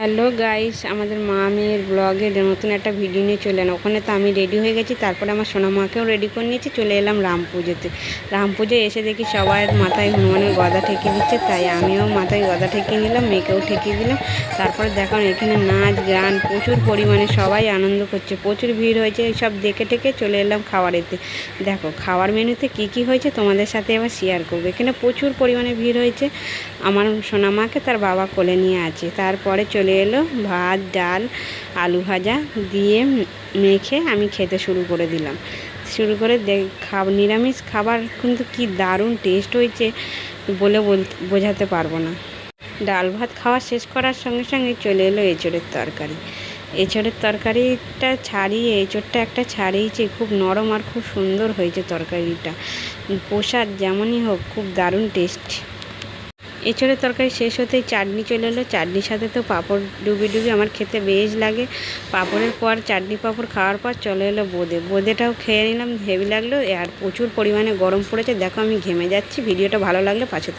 Hello guys, আমাদের মা মেয়ের ব্লগের নতুন একটা ভিডিও নিয়ে চলে এলাম। ওখানে তো আমি রেডি হয়ে গেছি, তারপরে আমার সোনা মাকেও রেডি করে নিয়েছি। চলে এলাম রাম পুজোতে। রাম পুজোয় এসে দেখি সবাই মাথায় হনুমানের গদা ঠেকিয়ে দিচ্ছে, তাই আমিও মাথায় গদা ঠেকিয়ে নিলাম, মেয়েকেও ঠেকিয়ে দিলাম। তারপরে দেখুন এখানে নাচ গান প্রচুর পরিমাণে, সবাই আনন্দ করছে, প্রচুর ভিড় হয়েছে। এইসব দেখে টেকে চলে এলাম খাবারেতে। দেখো খাবার মেনুতে কি কি হয়েছে তোমাদের সাথে এবার শেয়ার করবো। এখানে প্রচুর পরিমাণে ভিড় হয়েছে। আমার সোনা মাকে তার বাবা কোলে নিয়ে আছে। তারপরে চলে এলো ভাত, ডাল, আলু ভাজা দিয়ে মেখে আমি খেতে শুরু করে দিলাম। নিরামিষ খাবার কিন্তু কি দারুণ টেস্ট হয়েছে, বলে বোঝাতে পারবো না। ডাল ভাত খাওয়া শেষ করার সঙ্গে সঙ্গে চলে এলো এঁচোড়ের তরকারি। এঁচোড়ের তরকারিটা ছাড়িয়ে, এঁচোড়টা একটা ছাড়িয়েছে, খুব নরম আর খুব সুন্দর হয়েছে তরকারিটা। প্রসাদ যেমনই হোক, খুব দারুণ টেস্ট। এঁচোড়ের তরকারি শেষ হতেই চাটনি চলে এলো। চাটনির সাথে তো পাঁপড় ডুবি আমার খেতে বেশ লাগে। পাঁপড়ের পর চাটনি পাঁপড় খাওয়ার পর চলে এলো বোঁদেটাও খেয়ে নিলাম, হেভি লাগলো। আর প্রচুর পরিমাণে গরম পড়েছে, দেখো আমি ঘেমে যাচ্ছি। ভিডিওটা ভালো লাগলে পাশে